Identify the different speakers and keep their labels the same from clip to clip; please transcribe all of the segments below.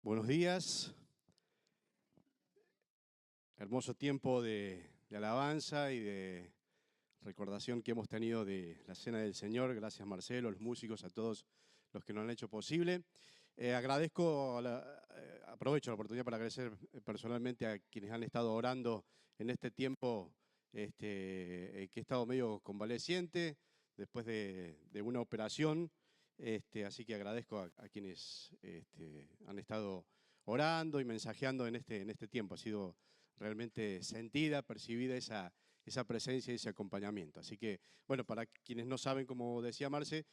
Speaker 1: Buenos días. Hermoso tiempo de alabanza y de recordación que hemos tenido de la Cena del Señor. Gracias, Marcelo, los músicos, a todos los que nos han hecho posible. Aprovecho la oportunidad para agradecer personalmente a quienes han estado orando en este tiempo que he estado medio convaleciente después de una operación. Así que agradezco a quienes han estado orando y mensajeando en este tiempo. Ha sido realmente sentida, percibida esa presencia y ese acompañamiento. Así que, bueno, para quienes no saben, como decía Marce,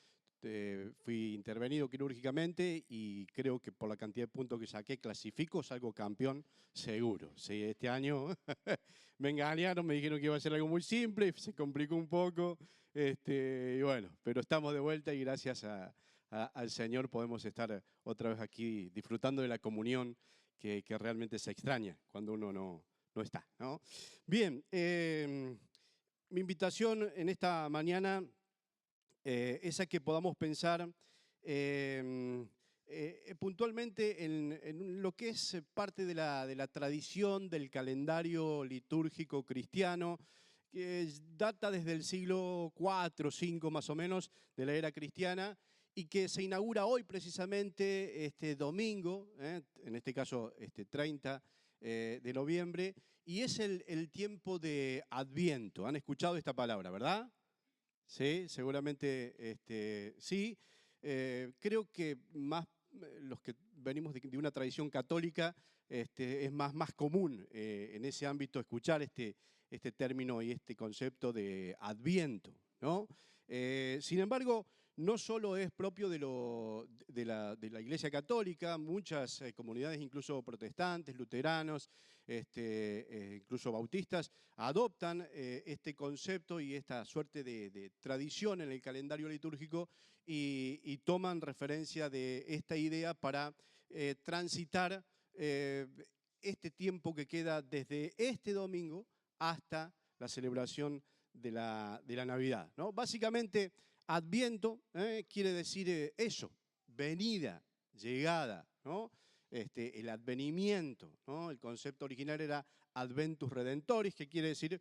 Speaker 1: fui intervenido quirúrgicamente y creo que por la cantidad de puntos que saqué, clasifico, salgo campeón seguro. Sí, este año me engañaron, me dijeron que iba a ser algo muy simple, se complicó un poco, y bueno, pero estamos de vuelta y gracias al Señor podemos estar otra vez aquí disfrutando de la comunión que realmente se extraña cuando uno no está, ¿no? Bien, mi invitación en esta mañana es a que podamos pensar puntualmente en lo que es parte de la tradición del calendario litúrgico cristiano, que data desde el siglo IV o V más o menos de la era cristiana y que se inaugura hoy precisamente este domingo, en este caso 30 de noviembre, y es el tiempo de Adviento. ¿Han escuchado esta palabra, verdad? Sí, seguramente sí. Creo que más los que venimos de una tradición católica es más común en ese ámbito escuchar este término y este concepto de Adviento, ¿no? Sin embargo, no solo es propio de la Iglesia Católica, muchas comunidades, incluso protestantes, luteranos, incluso bautistas, adoptan este concepto y esta suerte de tradición en el calendario litúrgico y toman referencia de esta idea para transitar este tiempo que queda desde este domingo hasta la celebración de la Navidad, ¿no? Básicamente, Adviento quiere decir eso, venida, llegada, ¿no? El advenimiento, ¿no? El concepto original era Adventus Redentoris, que quiere decir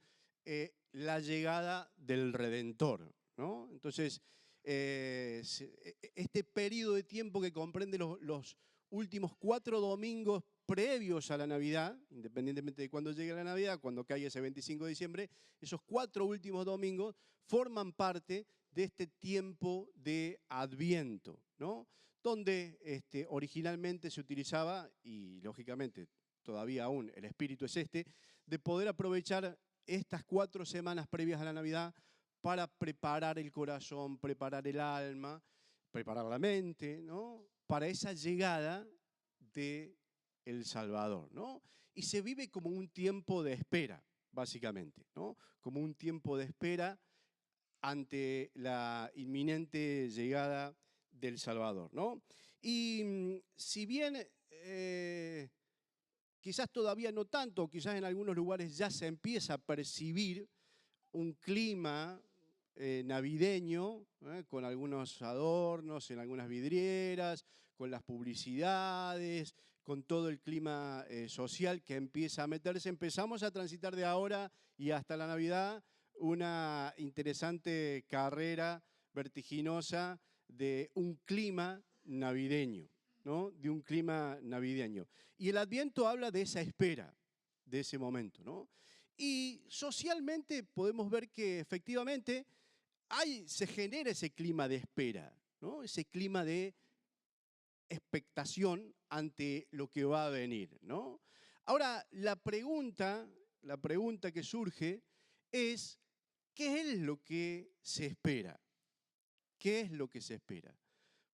Speaker 1: la llegada del Redentor, ¿no? Entonces, este periodo de tiempo que comprende los últimos 4 domingos previos a la Navidad, independientemente de cuándo llegue la Navidad, cuando caiga ese 25 de diciembre, esos 4 últimos domingos forman parte de este tiempo de Adviento, ¿no? Donde originalmente se utilizaba, y lógicamente todavía aún el espíritu es de poder aprovechar estas 4 semanas previas a la Navidad para preparar el corazón, preparar el alma, preparar la mente, ¿no? Para esa llegada de el Salvador, ¿no? Y se vive como un tiempo de espera, básicamente, ¿no? Como un tiempo de espera ante la inminente llegada del Salvador, ¿no? Y si bien quizás todavía no tanto, quizás en algunos lugares ya se empieza a percibir un clima navideño, con algunos adornos en algunas vidrieras, con las publicidades, con todo el clima social que empieza a meterse. Empezamos a transitar de ahora y hasta la Navidad una interesante carrera vertiginosa de un clima navideño, ¿no? De un clima navideño. Y el Adviento habla de esa espera, de ese momento, ¿no? Y socialmente podemos ver que efectivamente se genera ese clima de espera, ¿no? Ese clima de expectación ante lo que va a venir, ¿no? Ahora, la pregunta que surge es, ¿qué es lo que se espera? ¿Qué es lo que se espera?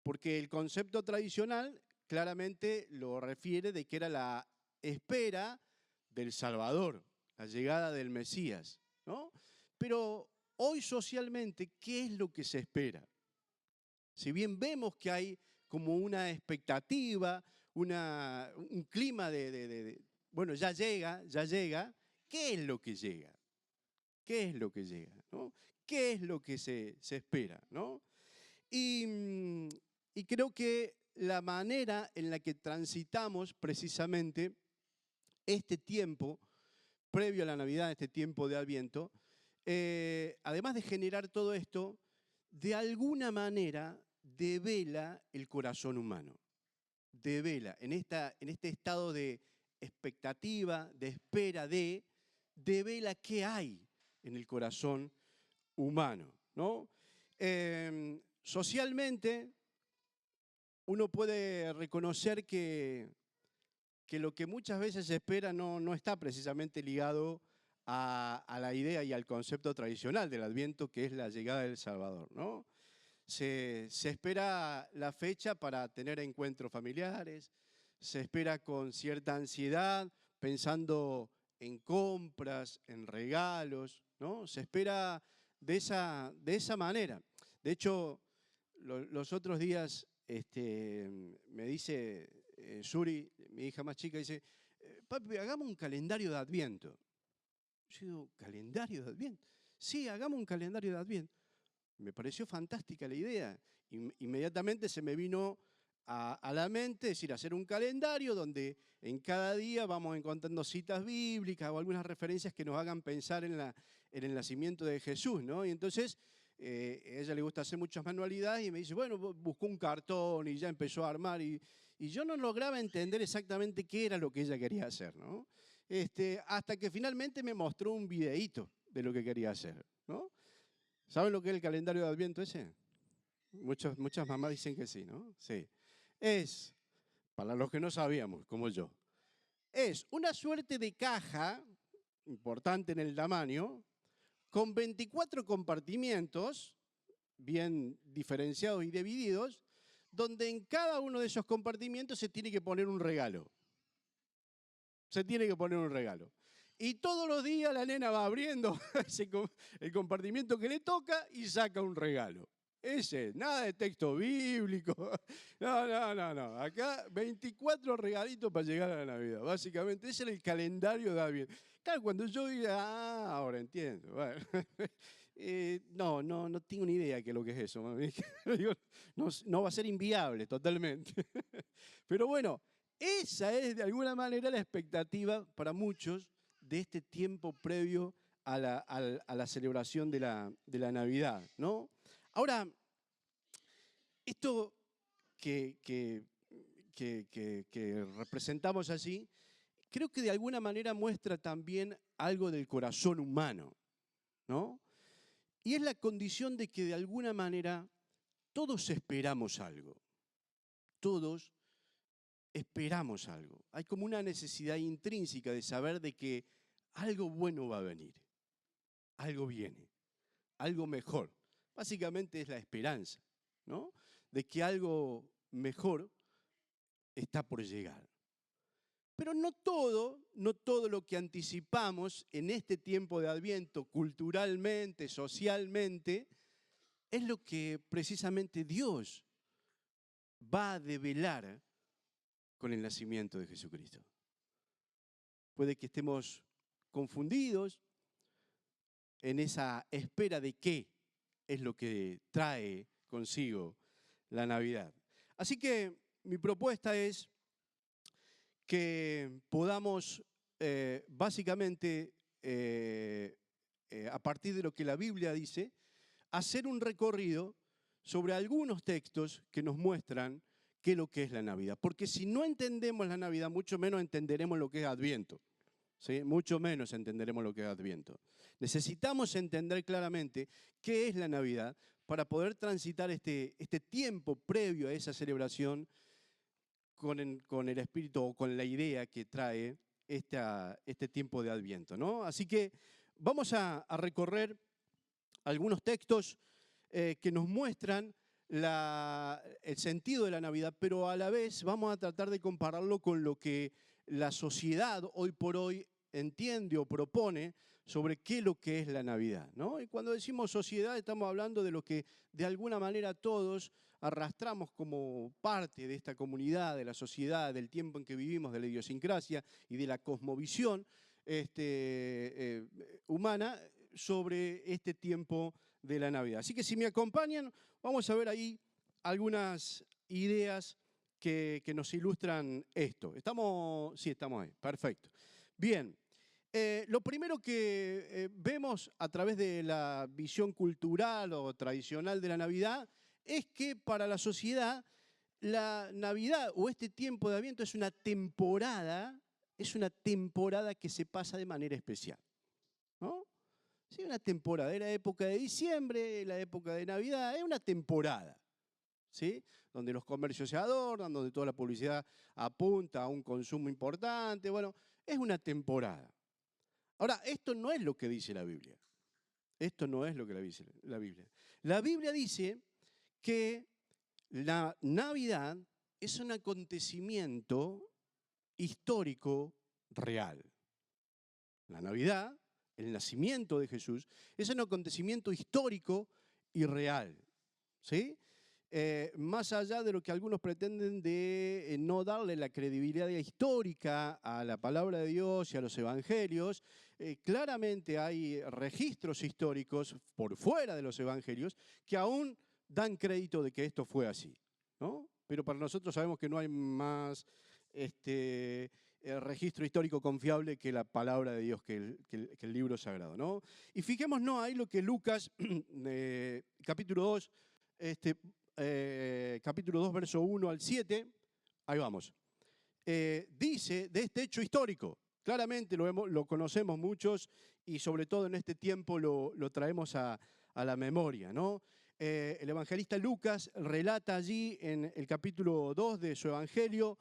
Speaker 1: Porque el concepto tradicional claramente lo refiere de que era la espera del Salvador, la llegada del Mesías, ¿no? Pero hoy socialmente, ¿qué es lo que se espera? Si bien vemos que hay como una expectativa, un clima bueno, ya llega, ¿qué es lo que llega? ¿Qué es lo que llega? ¿No? ¿Qué es lo que se espera? ¿No? Y creo que la manera en la que transitamos precisamente este tiempo previo a la Navidad, este tiempo de Adviento, además de generar todo esto, de alguna manera devela el corazón humano. Devela en este estado de expectativa, de espera devela qué hay en el corazón humano, ¿no? Socialmente, uno puede reconocer que lo que muchas veces se espera no está precisamente ligado a la idea y al concepto tradicional del Adviento, que es la llegada del Salvador, ¿no? Se espera la fecha para tener encuentros familiares, se espera con cierta ansiedad, pensando en compras, en regalos, ¿no? Se espera de esa manera. De hecho, los otros días me dice Suri, mi hija más chica, dice, papi, hagamos un calendario de Adviento. Yo digo, ¿calendario de Adviento? Sí, hagamos un calendario de Adviento. Me pareció fantástica la idea. Inmediatamente se me vino a la mente, es decir, hacer un calendario donde en cada día vamos encontrando citas bíblicas o algunas referencias que nos hagan pensar en el nacimiento de Jesús, ¿no? Y entonces a ella le gusta hacer muchas manualidades y me dice, bueno, buscó un cartón y ya empezó a armar y yo no lograba entender exactamente qué era lo que ella quería hacer, ¿no? Hasta que finalmente me mostró un videíto de lo que quería hacer, ¿no? ¿Saben lo que es el calendario de Adviento ese? Muchas mamás dicen que sí, ¿no? Sí. Es, para los que no sabíamos, como yo, es una suerte de caja, importante en el tamaño, con 24 compartimientos, bien diferenciados y divididos, donde en cada uno de esos compartimientos se tiene que poner un regalo. Se tiene que poner un regalo. Y todos los días la nena va abriendo el compartimiento que le toca y saca un regalo. Ese, nada de texto bíblico. No. Acá 24 regalitos para llegar a la Navidad. Básicamente, ese era el calendario de Adviento. Claro, cuando yo diga, ahora entiendo. Bueno, no tengo ni idea de qué es lo que es eso. No va a ser inviable totalmente. Pero bueno, esa es de alguna manera la expectativa para muchos de este tiempo previo a la celebración de la Navidad, ¿no? Ahora, esto que representamos allí, creo que de alguna manera muestra también algo del corazón humano, ¿no? Y es la condición de que de alguna manera todos esperamos algo. Todos esperamos algo. Hay como una necesidad intrínseca de saber de que algo bueno va a venir, algo viene, algo mejor. Básicamente es la esperanza, ¿no? De que algo mejor está por llegar. Pero no todo lo que anticipamos en este tiempo de Adviento, culturalmente, socialmente, es lo que precisamente Dios va a develar con el nacimiento de Jesucristo. Puede que estemos confundidos en esa espera de qué es lo que trae consigo la Navidad. Así que mi propuesta es que podamos básicamente, a partir de lo que la Biblia dice, hacer un recorrido sobre algunos textos que nos muestran qué es lo que es la Navidad. Porque si no entendemos la Navidad, mucho menos entenderemos lo que es Adviento. ¿Sí? Mucho menos entenderemos lo que es Adviento. Necesitamos entender claramente qué es la Navidad para poder transitar este tiempo previo a esa celebración con el espíritu o con la idea que trae este tiempo de Adviento, ¿no? Así que vamos a recorrer algunos textos que nos muestran el sentido de la Navidad, pero a la vez vamos a tratar de compararlo con lo que la sociedad hoy por hoy entiende o propone sobre qué es lo que es la Navidad, ¿no? Y cuando decimos sociedad estamos hablando de lo que de alguna manera todos arrastramos como parte de esta comunidad, de la sociedad, del tiempo en que vivimos, de la idiosincrasia y de la cosmovisión humana sobre este tiempo de la Navidad. Así que si me acompañan, vamos a ver ahí algunas ideas que nos ilustran esto. ¿Estamos? Sí, estamos ahí. Perfecto. Bien. Lo primero que vemos a través de la visión cultural o tradicional de la Navidad es que para la sociedad la Navidad o este tiempo de Adviento es una temporada que se pasa de manera especial, ¿no? Sí, una temporada. Es la época de diciembre, la época de Navidad, es una temporada, ¿sí? Donde los comercios se adornan, donde toda la publicidad apunta a un consumo importante. Bueno, es una temporada. Ahora, esto no es lo que dice la Biblia. Esto no es lo que dice la Biblia. La Biblia dice que la Navidad es un acontecimiento histórico real. La Navidad, el nacimiento de Jesús, es un acontecimiento histórico y real, ¿sí? Más allá de lo que algunos pretenden de no darle la credibilidad histórica a la palabra de Dios y a los evangelios, claramente hay registros históricos por fuera de los evangelios que aún dan crédito de que esto fue así, ¿no? Pero para nosotros sabemos que no hay más registro histórico confiable que la palabra de Dios, que el libro sagrado, ¿no? Y fijémonos ahí lo que Lucas, capítulo 2, capítulo 2, verso 1 al 7, ahí vamos, dice de este hecho histórico. Claramente lo conocemos muchos y sobre todo en este tiempo lo traemos a la memoria, ¿no? El evangelista Lucas relata allí en el capítulo 2 de su evangelio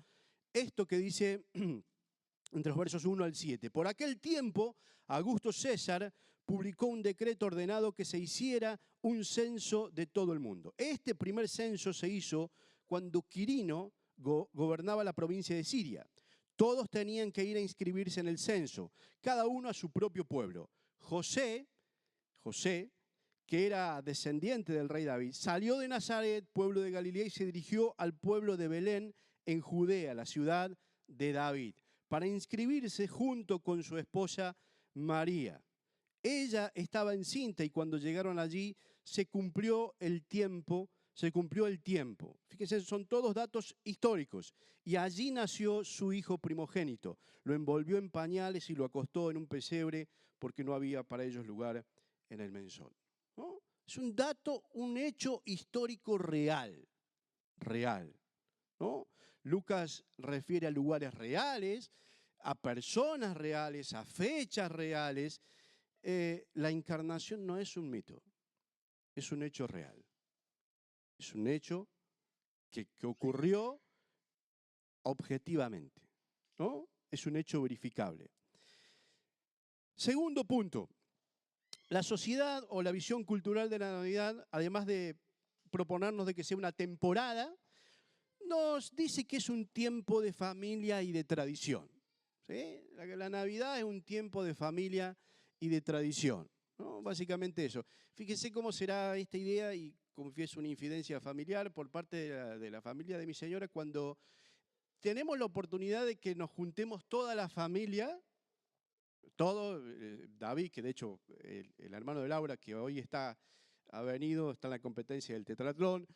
Speaker 1: esto que dice entre los versos 1 al 7. Por aquel tiempo, Augusto César publicó un decreto ordenado que se hiciera un censo de todo el mundo. Este primer censo se hizo cuando Quirino gobernaba la provincia de Siria. Todos tenían que ir a inscribirse en el censo, cada uno a su propio pueblo. José, que era descendiente del rey David, salió de Nazaret, pueblo de Galilea, y se dirigió al pueblo de Belén, en Judea, la ciudad de David, para inscribirse junto con su esposa María. Ella estaba encinta y cuando llegaron allí se cumplió el tiempo. Fíjense, son todos datos históricos. Y allí nació su hijo primogénito. Lo envolvió en pañales y lo acostó en un pesebre porque no había para ellos lugar en el mesón, ¿no? Es un dato, un hecho histórico real, ¿no? Lucas refiere a lugares reales, a personas reales, a fechas reales. La encarnación no es un mito, es un hecho real. Es un hecho que ocurrió objetivamente, ¿no? Es un hecho verificable. Segundo punto, la sociedad o la visión cultural de la Navidad, además de proponernos de que sea una temporada, nos dice que es un tiempo de familia y de tradición, ¿sí? La Navidad es un tiempo de familia y de tradición, ¿no? Básicamente eso. Fíjense cómo será esta idea, y confieso una infidencia familiar por parte de la familia de mi señora, cuando tenemos la oportunidad de que nos juntemos toda la familia, todo, David, que de hecho el hermano de Laura, que hoy ha venido, está en la competencia del tetratlón,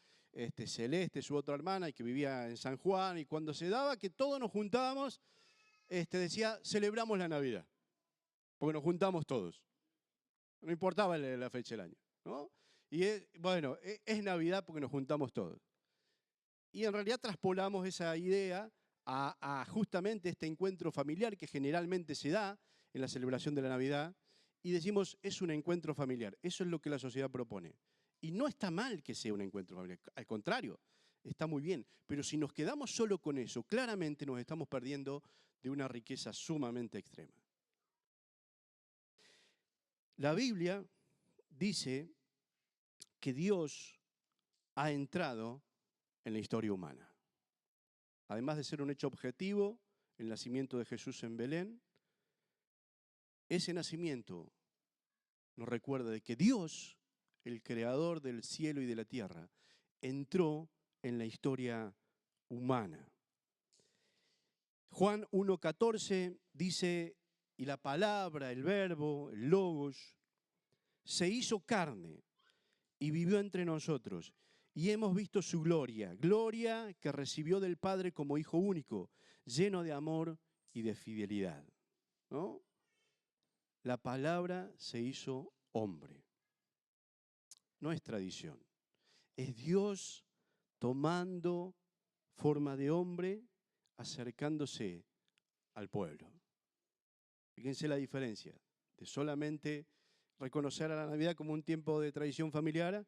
Speaker 1: Celeste, su otra hermana, y que vivía en San Juan, y cuando se daba que todos nos juntábamos, decía, celebramos la Navidad, porque nos juntamos todos. No importaba la fecha del año, ¿no? Y bueno, es Navidad porque nos juntamos todos. Y en realidad traspolamos esa idea a justamente este encuentro familiar que generalmente se da en la celebración de la Navidad, y decimos, es un encuentro familiar. Eso es lo que la sociedad propone. Y no está mal que sea un encuentro familiar, al contrario, está muy bien. Pero si nos quedamos solo con eso, claramente nos estamos perdiendo de una riqueza sumamente extrema. La Biblia dice que Dios ha entrado en la historia humana. Además de ser un hecho objetivo, el nacimiento de Jesús en Belén, ese nacimiento nos recuerda de que Dios, el creador del cielo y de la tierra, entró en la historia humana. Juan 1:14 dice, y la palabra, el verbo, el logos, se hizo carne y vivió entre nosotros, y hemos visto su gloria, gloria que recibió del Padre como Hijo único, lleno de amor y de fidelidad, ¿no? La palabra se hizo hombre. No es tradición, es Dios tomando forma de hombre, acercándose al pueblo. Fíjense la diferencia de solamente reconocer a la Navidad como un tiempo de tradición familiar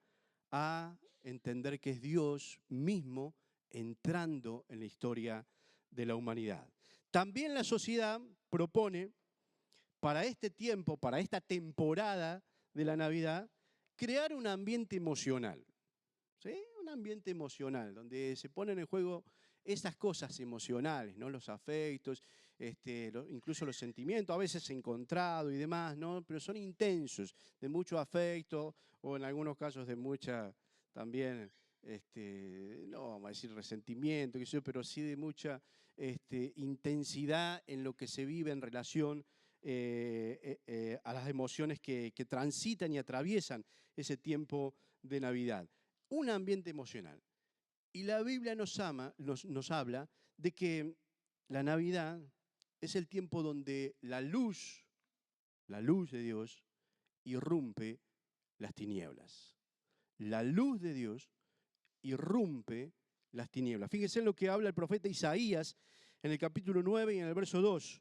Speaker 1: a entender que es Dios mismo entrando en la historia de la humanidad. También la sociedad propone para este tiempo, para esta temporada de la Navidad, crear un ambiente emocional. ¿Sí? Un ambiente emocional, donde se ponen en juego esas cosas emocionales, ¿no? Los afectos, incluso los sentimientos, a veces encontrados y demás, ¿no? Pero son intensos, de mucho afecto, o en algunos casos de mucha también, no vamos a decir resentimiento, qué sé yo, pero sí de mucha intensidad en lo que se vive en relación a las emociones que transitan y atraviesan ese tiempo de Navidad. Un ambiente emocional. Y la Biblia nos habla de que la Navidad es el tiempo donde la luz de Dios, irrumpe las tinieblas. La luz de Dios irrumpe las tinieblas. Fíjense en lo que habla el profeta Isaías en el capítulo 9 y en el verso 2.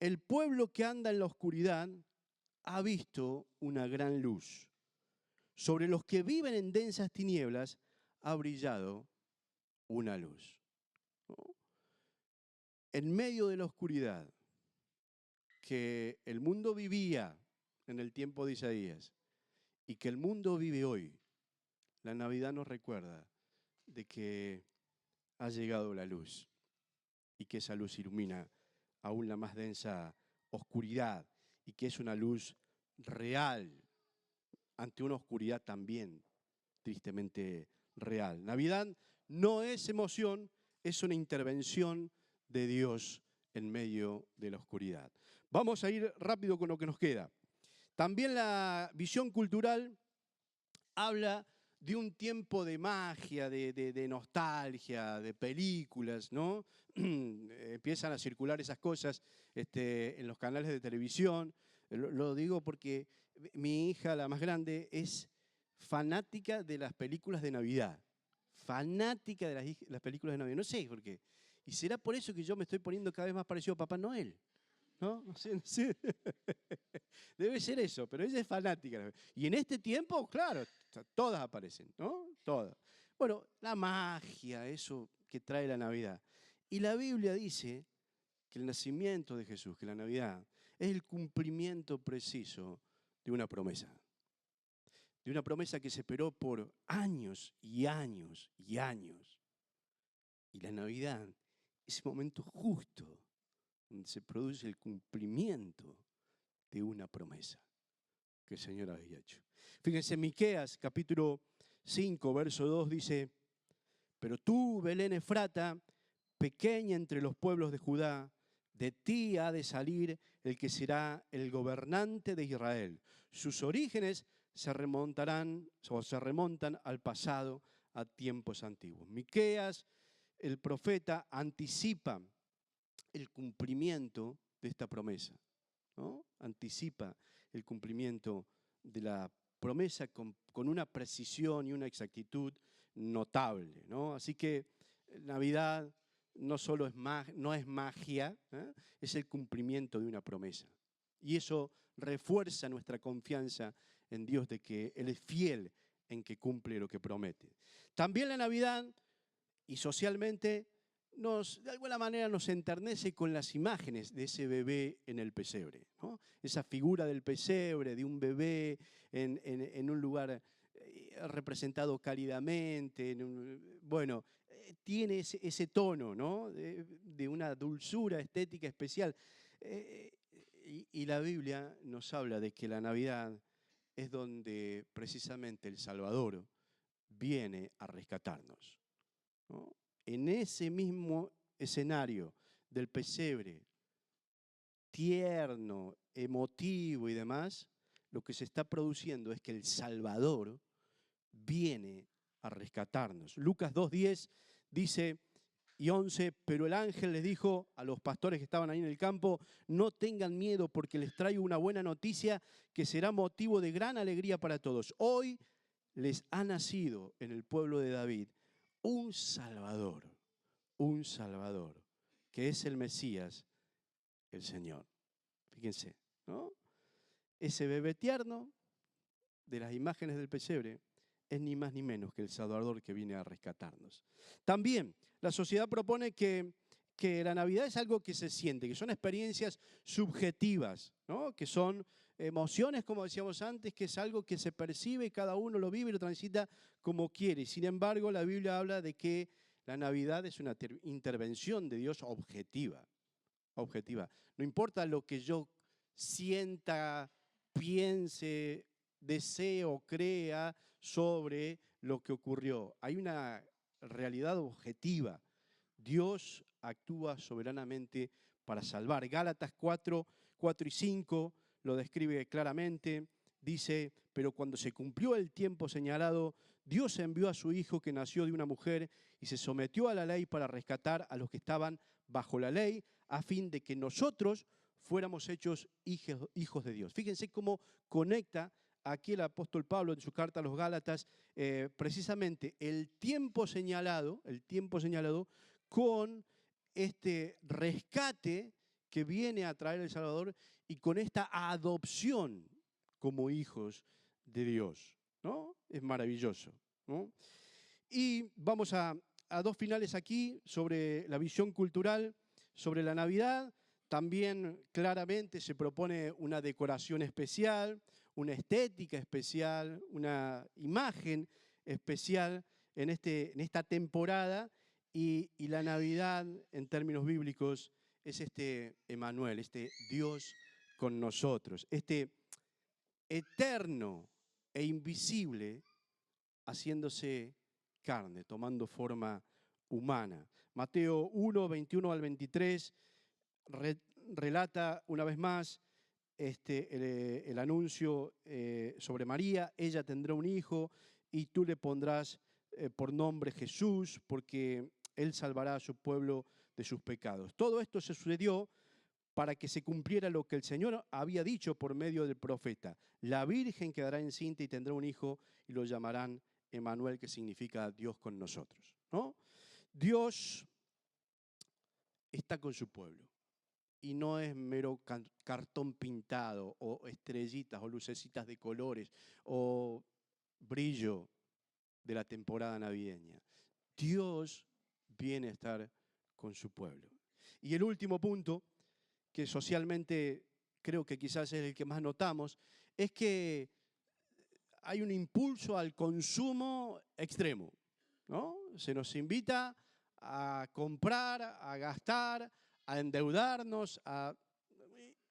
Speaker 1: El pueblo que anda en la oscuridad ha visto una gran luz. Sobre los que viven en densas tinieblas ha brillado una luz. ¿No? En medio de la oscuridad que el mundo vivía en el tiempo de Isaías y que el mundo vive hoy, la Navidad nos recuerda de que ha llegado la luz y que esa luz ilumina aún la más densa oscuridad y que es una luz real ante una oscuridad también tristemente real. Navidad no es emoción, es una intervención de Dios en medio de la oscuridad. Vamos a ir rápido con lo que nos queda. También la visión cultural habla de un tiempo de magia, de nostalgia, de películas, ¿no? Empiezan a circular esas cosas en los canales de televisión. Lo digo porque mi hija, la más grande, es fanática de las películas de Navidad. Fanática de las películas de Navidad. No sé por qué. Y será por eso que yo me estoy poniendo cada vez más parecido a Papá Noel. ¿No? No sé, no sé. Debe ser eso, pero ella es fanática. Y en este tiempo, claro, todas aparecen, ¿no? Todas. Bueno, la magia, eso que trae la Navidad. Y la Biblia dice que el nacimiento de Jesús, que la Navidad, es el cumplimiento preciso de una promesa. De una promesa que se esperó por años y años y años. Y la Navidad, ese momento justo donde se produce el cumplimiento de una promesa que el Señor había hecho. Fíjense, Miqueas, capítulo 5, verso 2, dice: pero tú, Belén Efrata, pequeña entre los pueblos de Judá, de ti ha de salir el que será el gobernante de Israel. Sus orígenes se remontan al pasado, a tiempos antiguos. Miqueas, el profeta, anticipa el cumplimiento de esta promesa, ¿no? Anticipa el cumplimiento de la promesa con una precisión y una exactitud notable, ¿no? Así que Navidad no solo no es magia, ¿eh? Es el cumplimiento de una promesa. Y eso refuerza nuestra confianza en Dios de que Él es fiel en que cumple lo que promete. También la Navidad, y socialmente, de alguna manera nos enternece con las imágenes de ese bebé en el pesebre, ¿no? Esa figura del pesebre, de un bebé en un lugar representado cálidamente, bueno, tiene ese tono, ¿no? De una dulzura estética especial. Y la Biblia nos habla de que la Navidad es donde precisamente el Salvador viene a rescatarnos, ¿no? En ese mismo escenario del pesebre, tierno, emotivo y demás, lo que se está produciendo es que el Salvador viene a rescatarnos. Lucas 2:10 dice y 11, pero el ángel les dijo a los pastores que estaban ahí en el campo, no tengan miedo porque les traigo una buena noticia que será motivo de gran alegría para todos. Hoy les ha nacido en el pueblo de David un Salvador, que es el Mesías, el Señor. Fíjense, ¿no? Ese bebé tierno de las imágenes del pesebre es ni más ni menos que el Salvador que viene a rescatarnos. También la sociedad propone que la Navidad es algo que se siente, que son experiencias subjetivas, ¿no? Que son emociones, como decíamos antes, que es algo que se percibe, cada uno lo vive y lo transita como quiere. Sin embargo, la Biblia habla de que la Navidad es una intervención de Dios objetiva. No importa lo que yo sienta, piense, desee o crea sobre lo que ocurrió. Hay una realidad objetiva. Dios actúa soberanamente para salvar. Gálatas 4 y 5 lo describe claramente. Dice, pero cuando se cumplió el tiempo señalado, Dios envió a su Hijo que nació de una mujer y se sometió a la ley para rescatar a los que estaban bajo la ley, a fin de que nosotros fuéramos hechos hijos de Dios. Fíjense cómo conecta aquí el apóstol Pablo en su carta a los Gálatas precisamente el tiempo señalado con este rescate que viene a traer el Salvador y con esta adopción como hijos de Dios, ¿no? Es maravilloso, ¿no? Y vamos a dos finales aquí sobre la visión cultural, sobre la Navidad. También claramente se propone una decoración especial, una estética especial, una imagen especial en esta temporada. Y la Navidad, en términos bíblicos, es este Emmanuel, este Dios con nosotros, este eterno e invisible haciéndose carne, tomando forma humana. Mateo 1, 21 al 23 relata una vez más el anuncio sobre María. Ella tendrá un hijo y tú le pondrás por nombre Jesús, porque él salvará a su pueblo de sus pecados. Todo esto se sucedió para que se cumpliera lo que el Señor había dicho por medio del profeta. La Virgen quedará encinta y tendrá un hijo y lo llamarán Emmanuel, que significa Dios con nosotros, ¿no? Dios está con su pueblo y no es mero cartón pintado o estrellitas o lucecitas de colores o brillo de la temporada navideña. Dios viene a estar con su pueblo. Y el último punto, que socialmente creo que quizás es el que más notamos, es que hay un impulso al consumo extremo, ¿no? Se nos invita a comprar, a gastar, a endeudarnos, a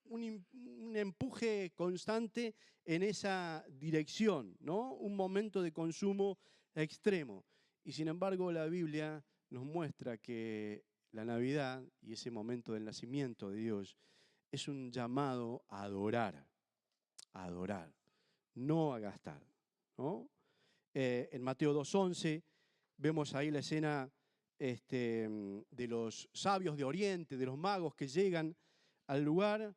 Speaker 1: un empuje constante en esa dirección, ¿no? Un momento de consumo extremo. Y sin embargo, la Biblia nos muestra que la Navidad y ese momento del nacimiento de Dios es un llamado a adorar, no a gastar, ¿no? En Mateo 2:11 vemos ahí la escena de los sabios de Oriente, de los magos que llegan al lugar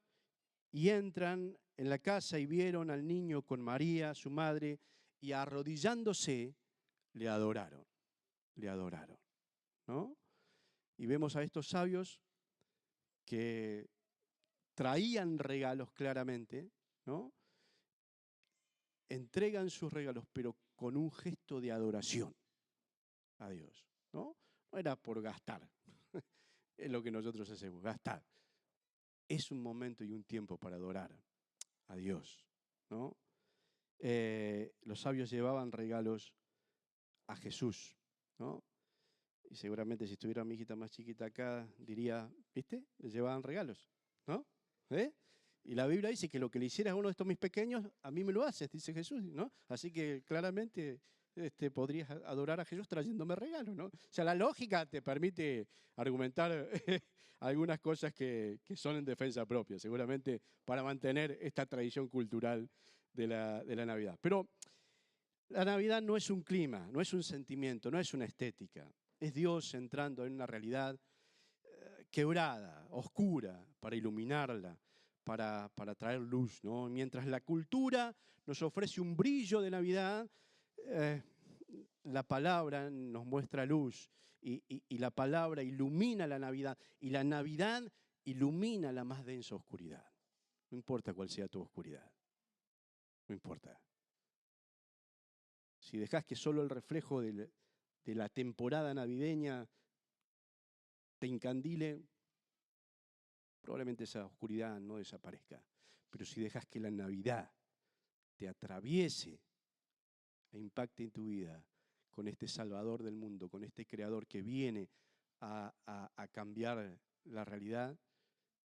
Speaker 1: y entran en la casa y vieron al niño con María, su madre, y arrodillándose le adoraron, ¿no? Y vemos a estos sabios que traían regalos claramente, ¿no? Entregan sus regalos, pero con un gesto de adoración a Dios, ¿no? No era por gastar, es lo que nosotros hacemos, gastar. Es un momento y un tiempo para adorar a Dios, ¿no? Los sabios llevaban regalos a Jesús, ¿no? Y seguramente si estuviera mi hijita más chiquita acá, diría, ¿viste? Le llevaban regalos, ¿no? ¿Eh? Y la Biblia dice que lo que le hicieras a uno de estos mis pequeños, a mí me lo haces, dice Jesús, ¿no? Así que claramente podrías adorar a Jesús trayéndome regalos, ¿no? O sea, la lógica te permite argumentar algunas cosas que son en defensa propia, seguramente para mantener esta tradición cultural de la Navidad. Pero La Navidad no es un clima, no es un sentimiento, no es una estética. Es Dios entrando en una realidad quebrada, oscura, para iluminarla, para traer luz, ¿no? Mientras la cultura nos ofrece un brillo de Navidad, eh, la palabra nos muestra luz y la palabra ilumina la Navidad y la Navidad ilumina la más densa oscuridad. No importa cuál sea tu oscuridad, no importa. Si dejas que solo el reflejo de la temporada navideña te encandile, probablemente esa oscuridad no desaparezca. Pero si dejas que la Navidad te atraviese e impacte en tu vida con este Salvador del mundo, con este Creador que viene a cambiar la realidad,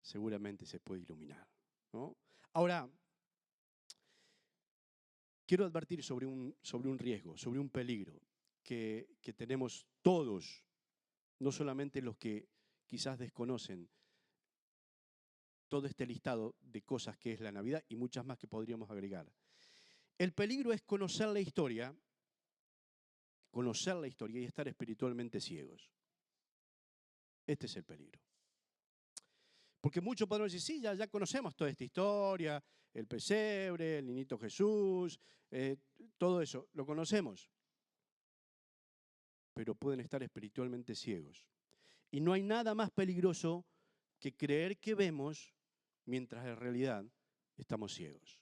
Speaker 1: seguramente se puede iluminar, ¿no? Ahora, quiero advertir sobre un riesgo, sobre un peligro que tenemos todos, no solamente los que quizás desconocen todo este listado de cosas que es la Navidad y muchas más que podríamos agregar. El peligro es conocer la historia y estar espiritualmente ciegos. Este es el peligro. Porque muchos podrán decir, sí, ya conocemos toda esta historia, el pesebre, el niñito Jesús, todo eso, lo conocemos. Pero pueden estar espiritualmente ciegos. Y no hay nada más peligroso que creer que vemos mientras en realidad estamos ciegos.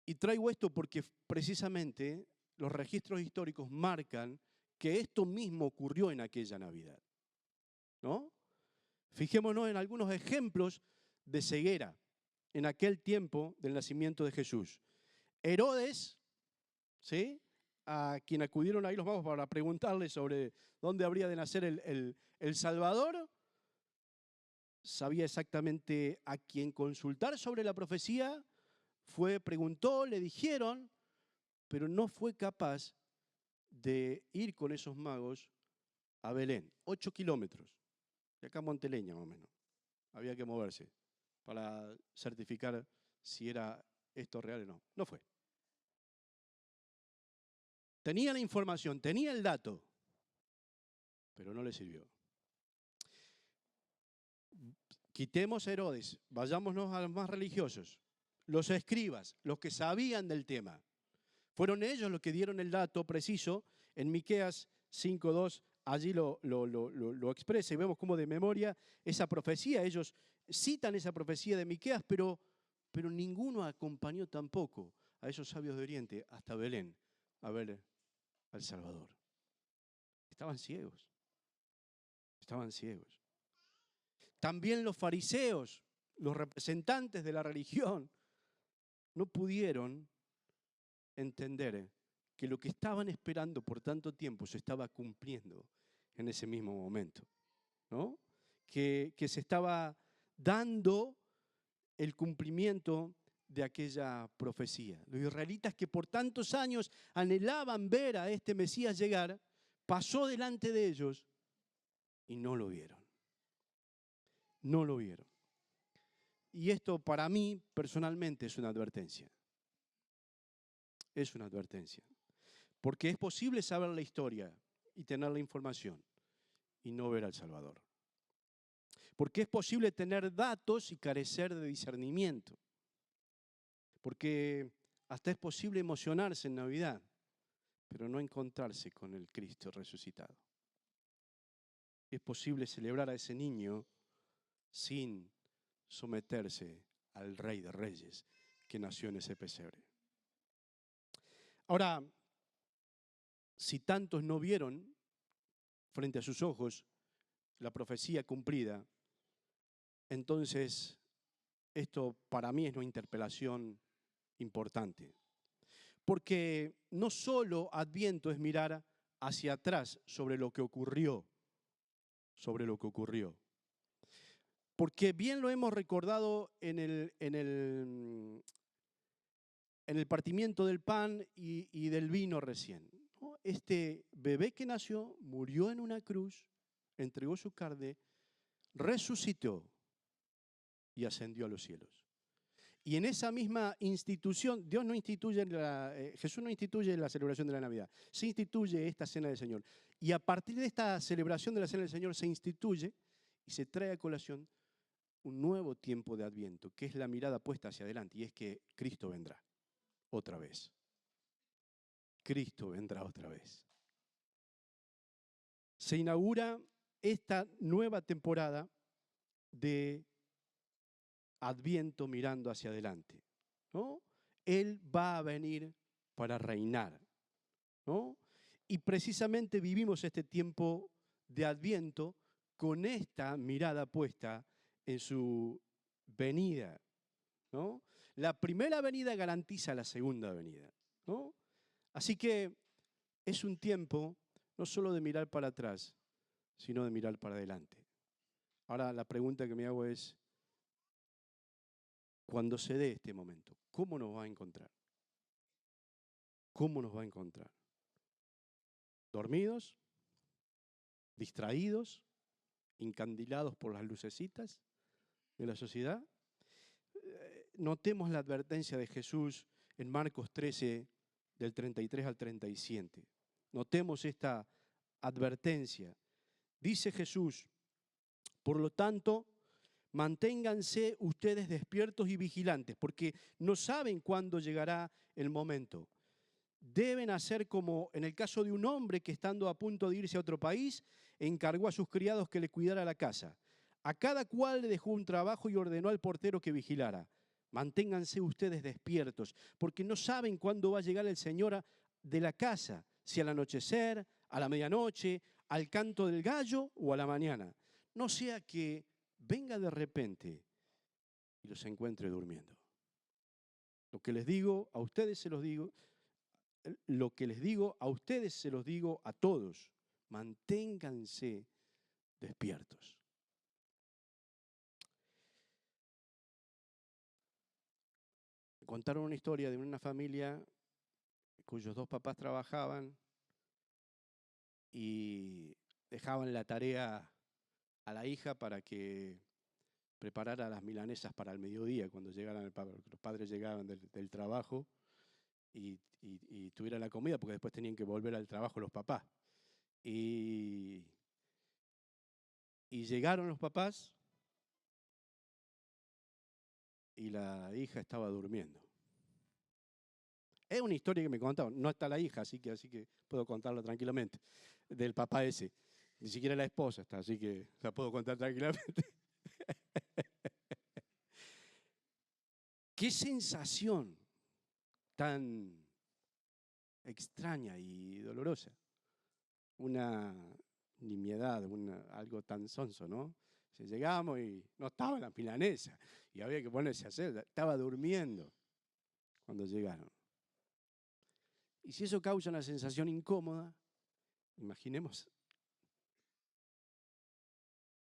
Speaker 1: Y traigo esto porque precisamente los registros históricos marcan que esto mismo ocurrió en aquella Navidad, ¿no? Fijémonos en algunos ejemplos de ceguera en aquel tiempo del nacimiento de Jesús. Herodes, ¿sí?, a quien acudieron ahí los magos para preguntarle sobre dónde habría de nacer el Salvador, sabía exactamente a quién consultar sobre la profecía, preguntó, le dijeron, pero no fue capaz de ir con esos magos a Belén, 8 kilómetros, de acá a Monteleña más o menos. Había que moverse para certificar si era esto real o no. No fue. Tenía la información, tenía el dato, pero no le sirvió. Quitemos a Herodes, vayámonos a los más religiosos. Los escribas, los que sabían del tema, fueron ellos los que dieron el dato preciso. En Miqueas 5:2 allí lo expresa y vemos cómo de memoria esa profecía, ellos citan esa profecía de Miqueas, pero ninguno acompañó tampoco a esos sabios de Oriente hasta Belén a ver al Salvador. Estaban ciegos, estaban ciegos. También los fariseos, los representantes de la religión, no pudieron entender que lo que estaban esperando por tanto tiempo se estaba cumpliendo en ese mismo momento, ¿no? Que se estaba dando el cumplimiento de aquella profecía. Los israelitas que por tantos años anhelaban ver a este Mesías llegar, pasó delante de ellos y no lo vieron. No lo vieron. Y esto para mí personalmente es una advertencia. Es una advertencia. Porque es posible saber la historia y tener la información y no ver al Salvador. Porque es posible tener datos y carecer de discernimiento. Porque hasta es posible emocionarse en Navidad, pero no encontrarse con el Cristo resucitado. Es posible celebrar a ese niño sin someterse al Rey de Reyes que nació en ese pesebre. Ahora, si tantos no vieron frente a sus ojos la profecía cumplida, entonces esto para mí es una interpelación importante. Porque no solo Adviento es mirar hacia atrás sobre lo que ocurrió, Porque bien lo hemos recordado en el partimiento del pan y del vino recién, ¿no? Este bebé que nació, murió en una cruz, entregó su carne, resucitó y ascendió a los cielos. Y en esa misma institución, Jesús no instituye la celebración de la Navidad, se instituye esta Cena del Señor. Y a partir de esta celebración de la Cena del Señor se instituye y se trae a colación un nuevo tiempo de Adviento, que es la mirada puesta hacia adelante, y es que Cristo vendrá otra vez. Cristo vendrá otra vez. Se inaugura esta nueva temporada de Adviento mirando hacia adelante, ¿no? Él va a venir para reinar, ¿no? Y precisamente vivimos este tiempo de Adviento con esta mirada puesta en su venida, ¿no? La primera venida garantiza la segunda venida, ¿no? Así que es un tiempo no solo de mirar para atrás, sino de mirar para adelante. Ahora la pregunta que me hago es, cuando se dé este momento, ¿cómo nos va a encontrar? ¿Cómo nos va a encontrar? ¿Dormidos? ¿Distraídos? ¿Encandilados por las lucecitas de la sociedad? Notemos la advertencia de Jesús en Marcos 13, del 33 al 37. Notemos esta advertencia. Dice Jesús, por lo tanto, manténganse ustedes despiertos y vigilantes, porque no saben cuándo llegará el momento. Deben hacer como en el caso de un hombre que, estando a punto de irse a otro país, encargó a sus criados que le cuidara la casa. A cada cual le dejó un trabajo y ordenó al portero que vigilara. Manténganse ustedes despiertos, porque no saben cuándo va a llegar el Señor de la casa, si al anochecer, a la medianoche, al canto del gallo o a la mañana. No sea que venga de repente y los encuentre durmiendo. Lo que les digo a ustedes se los digo, lo que les digo a ustedes se los digo a todos. Manténganse despiertos. Contaron una historia de una familia cuyos dos papás trabajaban y dejaban la tarea a la hija para que preparara las milanesas para el mediodía cuando llegaran los padres llegaban del trabajo y tuvieran la comida, porque después tenían que volver al trabajo los papás. Y llegaron los papás y la hija estaba durmiendo. Es una historia que me contaron, no está la hija, así que puedo contarla tranquilamente, del papá ese. Ni siquiera la esposa está, así que la puedo contar tranquilamente. Qué sensación tan extraña y dolorosa. Una nimiedad, algo tan sonso, ¿no? Llegamos y no estaba la milanesa y había que ponerse a hacer, estaba durmiendo cuando llegaron. Y si eso causa una sensación incómoda, imaginemos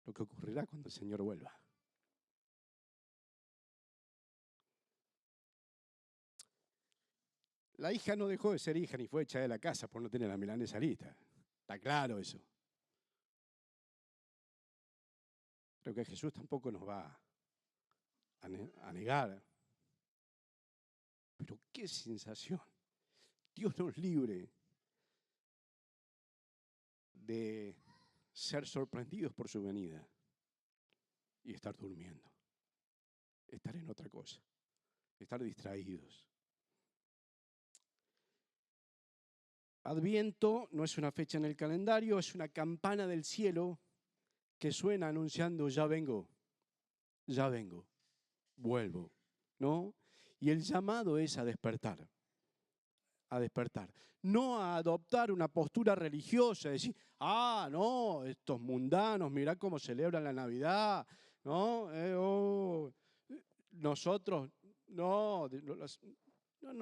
Speaker 1: lo que ocurrirá cuando el Señor vuelva. La hija no dejó de ser hija ni fue echada de la casa por no tener la milanesa lista. Está claro eso. Creo que Jesús tampoco nos va a negar. Pero qué sensación. Dios nos libre de ser sorprendidos por su venida y estar durmiendo, estar en otra cosa, estar distraídos. Adviento no es una fecha en el calendario, es una campana del cielo que suena anunciando ya vengo, vuelvo, ¿no? Y el llamado es a despertar. No a adoptar una postura religiosa, decir, no, estos mundanos, mirá cómo celebran la Navidad, ¿no? Nosotros, no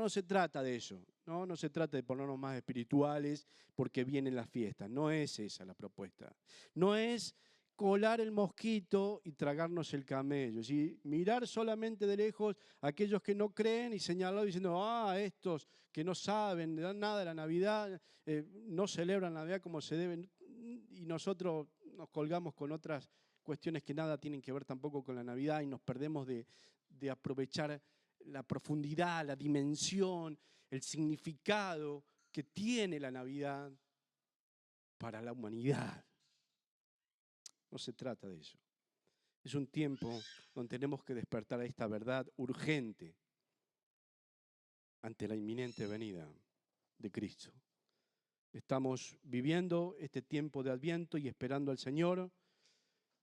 Speaker 1: se trata de eso, no se trata de ponernos más espirituales porque vienen las fiestas, no es esa la propuesta. No es colar el mosquito y tragarnos el camello, ¿sí? Mirar solamente de lejos a aquellos que no creen y señalar diciendo, estos que no saben nada de la Navidad, no celebran la Navidad como se debe, y nosotros nos colgamos con otras cuestiones que nada tienen que ver tampoco con la Navidad y nos perdemos de aprovechar la profundidad, la dimensión, el significado que tiene la Navidad para la humanidad. No se trata de eso. Es un tiempo donde tenemos que despertar a esta verdad urgente ante la inminente venida de Cristo. Estamos viviendo este tiempo de Adviento y esperando al Señor,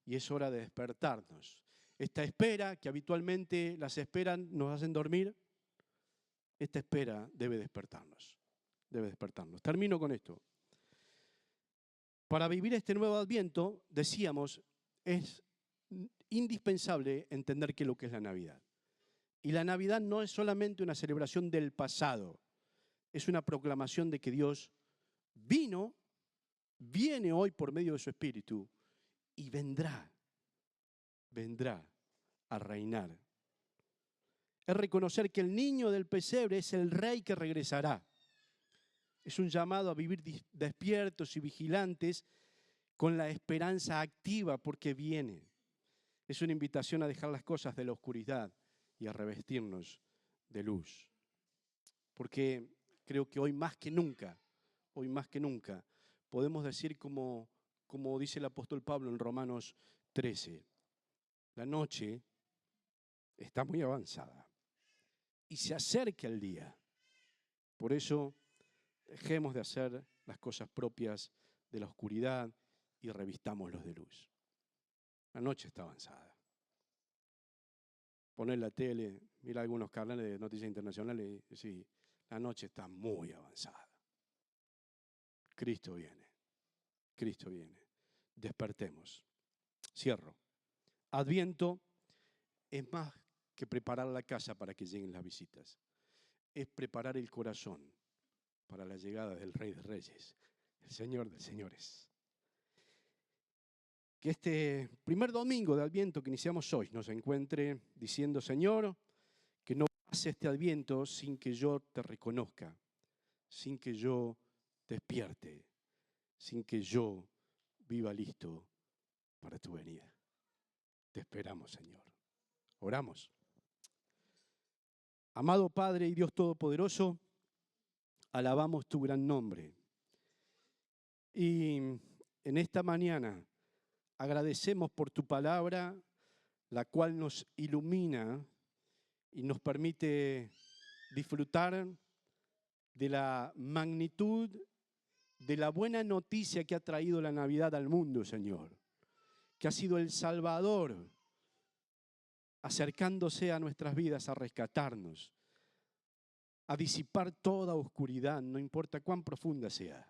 Speaker 1: y es hora de despertarnos. Esta espera, que habitualmente las esperan nos hacen dormir, esta espera debe despertarnos. Debe despertarnos. Termino con esto. Para vivir este nuevo Adviento, decíamos, es indispensable entender qué es lo que es la Navidad. Y la Navidad no es solamente una celebración del pasado, es una proclamación de que Dios viene hoy por medio de su Espíritu y vendrá a reinar. Es reconocer que el niño del pesebre es el rey que regresará. Es un llamado a vivir despiertos y vigilantes con la esperanza activa porque viene. Es una invitación a dejar las cosas de la oscuridad y a revestirnos de luz. Porque creo que hoy más que nunca, podemos decir como dice el apóstol Pablo en Romanos 13, la noche está muy avanzada y se acerca el día. Por eso, dejemos de hacer las cosas propias de la oscuridad y revistámoslos de luz. La noche está avanzada. Poner la tele, mira algunos canales de noticias internacionales y sí, la noche está muy avanzada. Cristo viene. Cristo viene. Despertemos. Cierro. Adviento es más que preparar la casa para que lleguen las visitas. Es preparar el corazón para la llegada del Rey de Reyes, el Señor de Señores. Que este primer domingo de Adviento que iniciamos hoy nos encuentre diciendo, Señor, que no pase este Adviento sin que yo te reconozca, sin que yo despierte, sin que yo viva listo para tu venida. Te esperamos, Señor. Oramos. Amado Padre y Dios Todopoderoso, alabamos tu gran nombre. Y en esta mañana agradecemos por tu palabra, la cual nos ilumina y nos permite disfrutar de la magnitud de la buena noticia que ha traído la Navidad al mundo, Señor, que ha sido el Salvador acercándose a nuestras vidas a rescatarnos, a disipar toda oscuridad, no importa cuán profunda sea.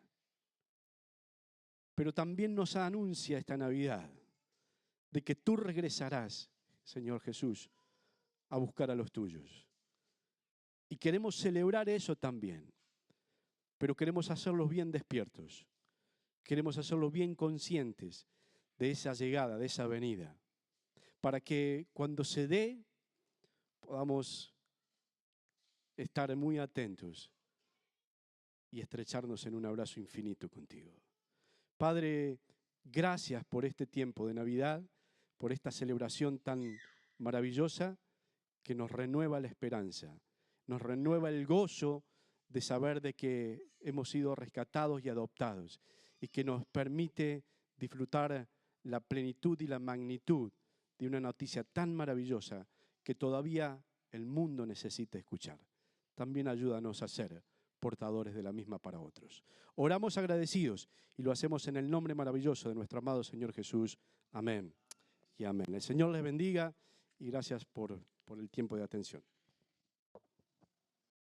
Speaker 1: Pero también nos anuncia esta Navidad de que tú regresarás, Señor Jesús, a buscar a los tuyos. Y queremos celebrar eso también, pero queremos hacerlo bien despiertos, queremos hacerlo bien conscientes de esa llegada, de esa venida, para que cuando se dé podamos estar muy atentos y estrecharnos en un abrazo infinito contigo. Padre, gracias por este tiempo de Navidad, por esta celebración tan maravillosa que nos renueva la esperanza, nos renueva el gozo de saber de que hemos sido rescatados y adoptados y que nos permite disfrutar la plenitud y la magnitud de una noticia tan maravillosa que todavía el mundo necesita escuchar. También ayúdanos a ser portadores de la misma para otros. Oramos agradecidos y lo hacemos en el nombre maravilloso de nuestro amado Señor Jesús. Amén y amén. El Señor les bendiga y gracias por el tiempo de atención.